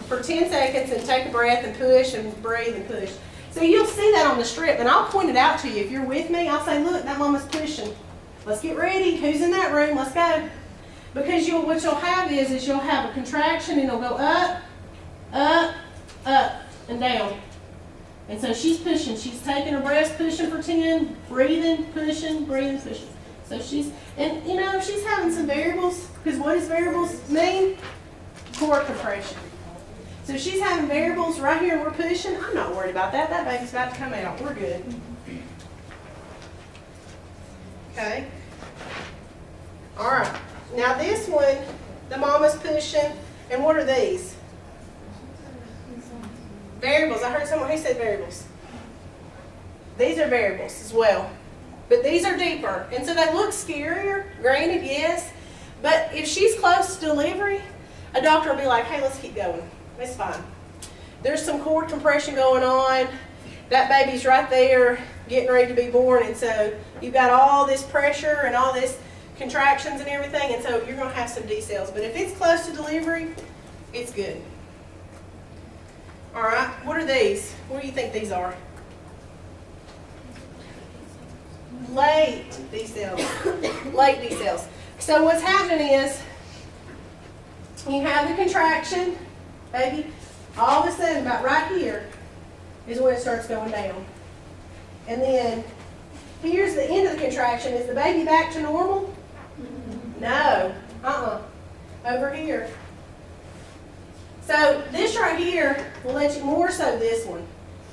for 10 seconds and take a breath and push and breathe and push. So you'll see that on the strip, and I'll point it out to you. If you're with me, I'll say, look, that mama's pushing. Let's get ready. Who's in that room? Let's go. Because what you'll have is you'll have a contraction, and it'll go up, up, up, and down. And so she's pushing. She's taking her breath, pushing for 10, breathing, pushing, pushing. So she's having some variables, because what does variables mean? Core compression. So she's having variables right here and we're pushing. I'm not worried about that. That baby's about to come out. We're good. Okay. All right. Now this one, the mama's pushing. And what are these? Variables. I heard someone who said variables. These are variables as well. But these are deeper. And so they look scarier. Granted, yes. But if she's close to delivery, a doctor will be like, hey, let's keep going. It's fine. There's some cord compression going on. That baby's right there getting ready to be born. And so you've got all this pressure and all this contractions and everything. And so you're going to have some D cells. But if it's close to delivery, it's good. All right. What are these? What do you think these are? Late D cells. Late D cells. So what's happening is you have the contraction. Baby, all of a sudden, about right here, is when it starts going down. And then, here's the end of the contraction. Is the baby back to normal? No. Over here. So, this right here will let you, more so this one,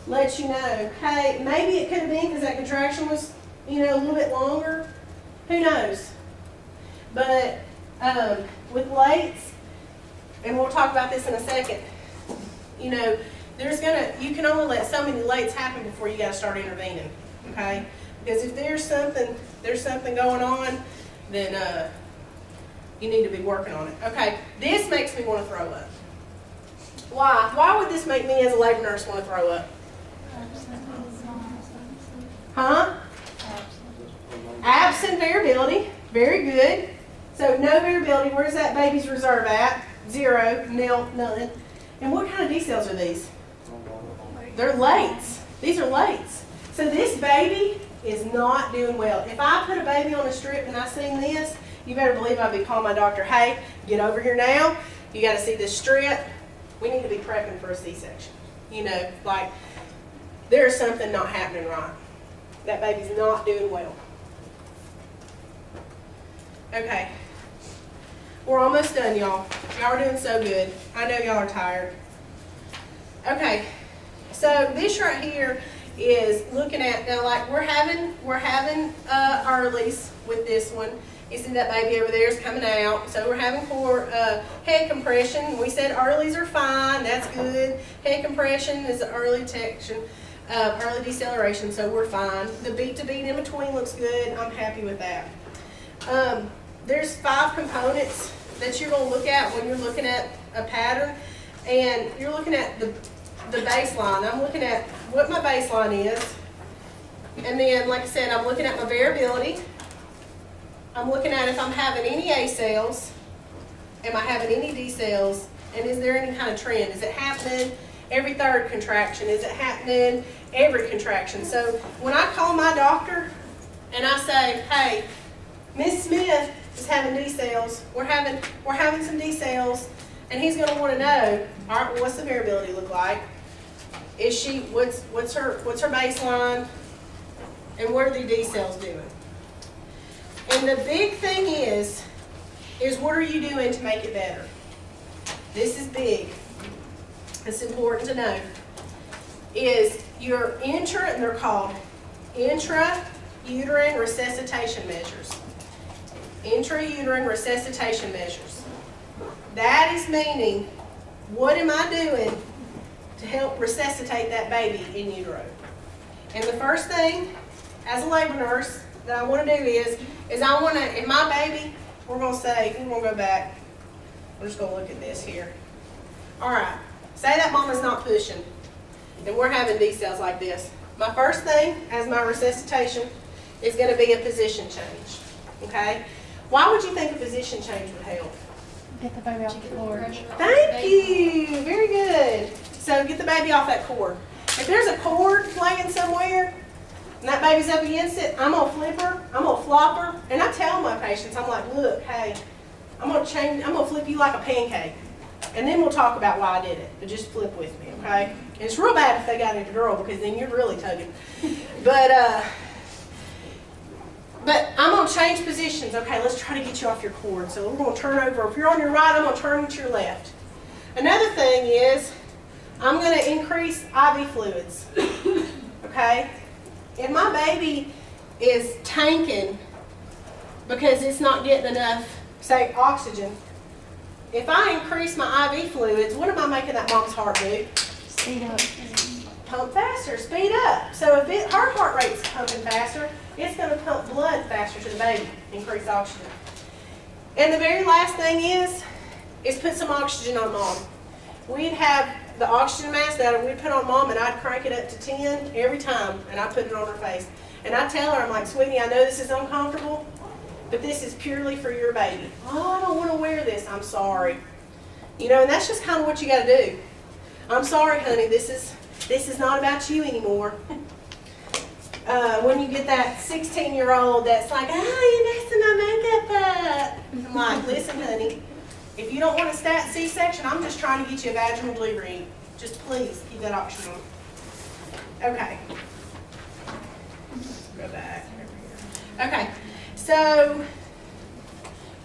let you know, hey, maybe it could have been because that contraction was, a little bit longer. Who knows? But, with lates, and we'll talk about this in a second. You can only let so many lates happen before you got to start intervening. Okay? Because if there's something going on, then you need to be working on it. Okay. This makes me want to throw up. Why? Why would this make me as a labor nurse want to throw up? Huh? Absent variability. Very good. So no variability. Where's that baby's reserve at? 0, nil, none. And what kind of D cells are these? They're lates. These are lates. So this baby is not doing well. If I put a baby on a strip and I seen this, you better believe I'd be calling my doctor, hey, get over here now. You got to see this strip. We need to be prepping for a C-section. There's something not happening right. That baby's not doing well. Okay. We're almost done, y'all. Y'all are doing so good. I know y'all are tired. Okay, so this right here is looking at, now we're having earlies with this one. You see that baby over there is coming out. So we're having core head compression. We said earlies are fine. That's good. Head compression is early detection, early deceleration, so we're fine. The beat to beat in between looks good. I'm happy with that. There's 5 components that you're going to look at when you're looking at a pattern, and you're looking at the baseline. I'm looking at what my baseline is, and then, like I said, I'm looking at my variability. I'm looking at if I'm having any A cells, am I having any D cells, and is there any kind of trend? Is it happening every third contraction? Is it happening every contraction? So when I call my doctor and I say, hey, Miss Smith is having D cells. We're having some D cells, and he's going to want to know, all right, well, what's the variability look like? Is she what's her baseline, and what are the D cells doing? And the big thing is what are you doing to make it better? This is big. It's important to know. Is your and they're called intrauterine resuscitation measures. Intrauterine resuscitation measures. That is meaning, what am I doing to help resuscitate that baby in utero? And the first thing, as a labor nurse, that I want to do is I want to, in my baby, we're going to go back. We're just going to look at this here. All right. Say that mama's not pushing, and we're having D cells like this. My first thing, as my resuscitation, is going to be a position change. Okay? Why would you think a position change would help? Get the baby off the floor. Thank you. Very good. So get the baby off that cord. If there's a cord laying somewhere, and that baby's up against it, I'm going to flip her, I'm going to flop her, and I tell my patients, I'm like, look, hey, I'm going to flip you like a pancake. And then we'll talk about why I did it, but just flip with me, okay? And it's real bad if they got it a girl, because then you're really tugging. But I'm going to change positions. Okay, let's try to get you off your cord. So we're going to turn over. If you're on your right, I'm going to turn to your left. Another thing is I'm going to increase IV fluids, okay? If my baby is tanking because it's not getting enough, say, oxygen, if I increase my IV fluids, what am I making that mom's heart do? Speed up. Pump faster, speed up. So if her heart rate's pumping faster, it's going to pump blood faster to the baby, increase oxygen. And the very last thing is put some oxygen on mom. We'd have the oxygen mask that we'd put on mom, and I'd crank it up to 10 every time, and I'd put it on her face. And I'd tell her, I'm like, sweetie, I know this is uncomfortable, but this is purely for your baby. Oh, I don't want to wear this. I'm sorry. You know, and that's just kind of what you got to do. I'm sorry, honey. This is not about you anymore. When you get that 16-year-old that's like, oh, you're messing my makeup up. I'm like, listen, honey, if you don't want a stat C-section, I'm just trying to get you a vaginal delivery. Just please keep that option on. Okay. Go back. Okay. So,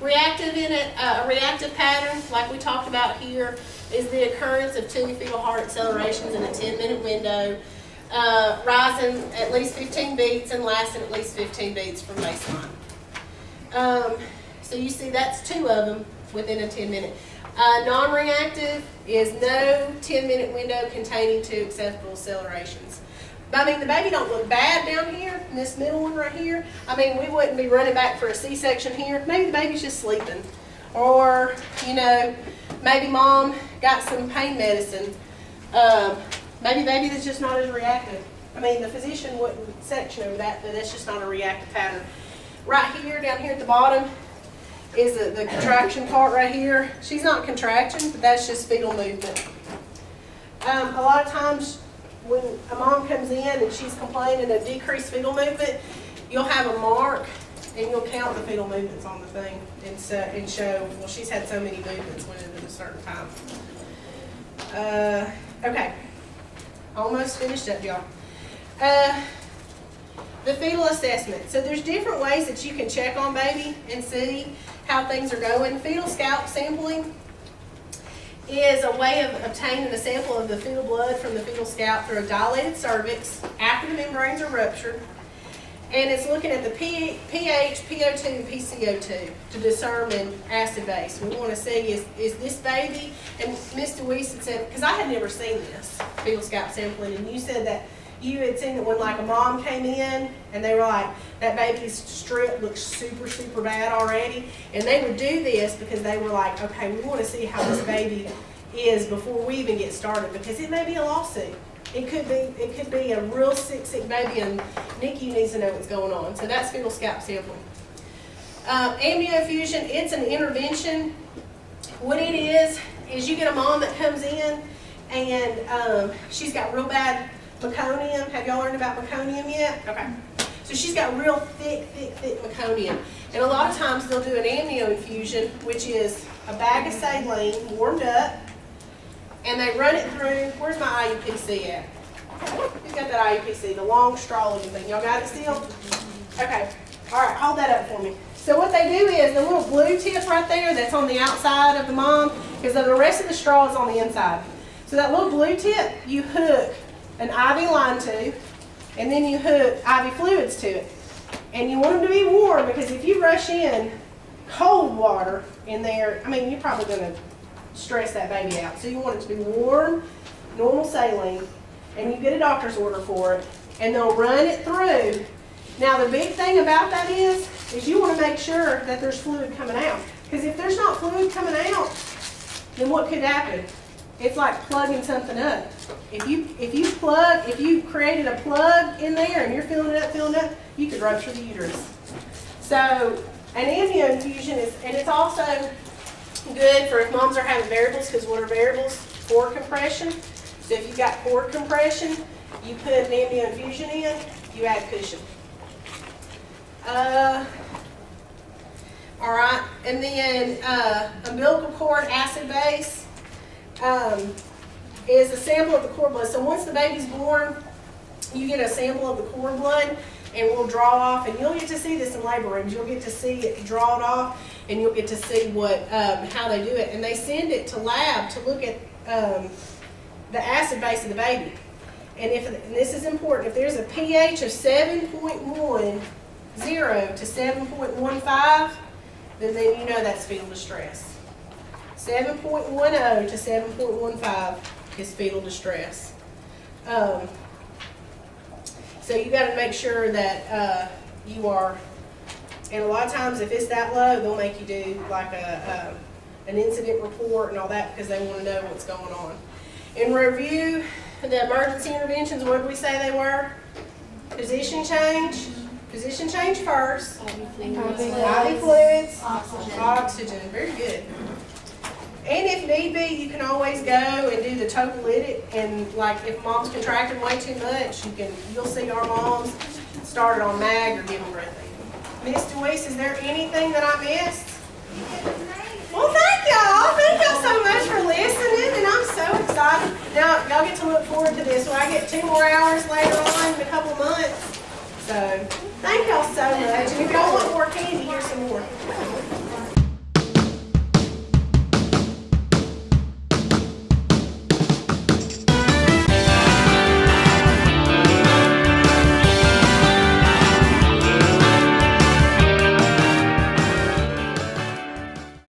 reactive a reactive pattern, like we talked about here, is the occurrence of 2 fetal heart accelerations in a 10-minute window, rising at least 15 beats and lasting at least 15 beats from baseline. So you see that's 2 of them within a 10-minute. Non-reactive is no 10-minute window containing 2 acceptable accelerations. I mean, the baby don't look bad down here, in this middle one right here. I mean, we wouldn't be running back for a C-section here. Maybe the baby's just sleeping. Or, you know, maybe mom got some pain medicine. Maybe baby that's just not as reactive. I mean, the physician wouldn't section over that, but that's just not a reactive pattern. Right here, down here at the bottom, is the contraction part right here. She's not contracting, but that's just fetal movement. A lot of times, when a mom comes in and she's complaining of decreased fetal movement, you'll have a mark and you'll count the fetal movements on the thing and show, well, she's had so many movements within a certain time. Okay, almost finished up, y'all. The fetal assessment. So there's different ways that you can check on baby and see how things are going. Fetal scalp sampling is a way of obtaining a sample of the fetal blood from the fetal scalp through a dilated cervix after the membranes are ruptured. And it's looking at the pH, PO2, and PCO2 to determine acid base. We want to see, is this baby, and Ms. DeWeese had said, because I had never seen this, fetal scalp sampling, and you said that you had seen it when like a mom came in and they were like, that baby's strip looks super, super bad already. And they would do this because they were like, okay, we want to see how this baby is before we even get started, because it may be a lawsuit. It could be a real sick baby, and NICU needs to know what's going on. So that's fetal scalp sampling. Amniofusion, it's an intervention. What it is you get a mom that comes in and she's got real bad meconium. Have y'all learned about meconium yet? Okay. So she's got real thick meconium. And a lot of times they'll do an amnio infusion, which is a bag of saline warmed up, and they run it through, where's my IUPC at? Who's got that IUPC, the long straw looking thing? Y'all got it still? Okay. All right, hold that up for me. So what they do is the little blue tip right there that's on the outside of the mom, because the rest of the straw is on the inside. So that little blue tip, you hook an IV line to, and then you hook IV fluids to it. And you want them to be warm, because if you rush in cold water in there, I mean, you're probably going to stress that baby out. So you want it to be warm, normal saline, and you get a doctor's order for it, and they'll run it through. Now the big thing about that is you want to make sure that there's fluid coming out. Because if there's not fluid coming out, then what could happen? It's like plugging something up. If you created a plug in there and you're filling it up, you could rupture the uterus. So an amnio infusion is, and it's also good for if moms are having variables, because what are variables? Cord compression. So if you've got cord compression, you put an amnio infusion in, you add cushion. All right, and then umbilical cord acid base is a sample of the cord blood. So once the baby's born, you get a sample of the cord blood, and we'll draw off, and you'll get to see this in labor rooms. You'll get to see it draw it off, and you'll get to see what how they do it. And they send it to lab to look at the acid base of the baby. And this is important, if there's a pH of 7.10 to 7.15, then you know that's fetal distress. 7.10 to 7.15 is fetal distress. So you got to make sure that you are, and a lot of times if it's that low, they'll make you do like an incident report and all that, because they want to know what's going on. In review, the emergency interventions, what did we say they were? Position change. Position change first. IV fluids. Oxygen. Very good. And if need be, you can always go and do the tocolytic, and like if mom's contracting way too much, you'll see our moms start it on MAG or give them breathing. Miss DeWeese, is there anything that I missed? Well, thank y'all. Thank y'all so much for listening, and I'm so excited. Now, y'all get to look forward to this. So I get 2 more hours later on in a couple months. So, thank y'all so much.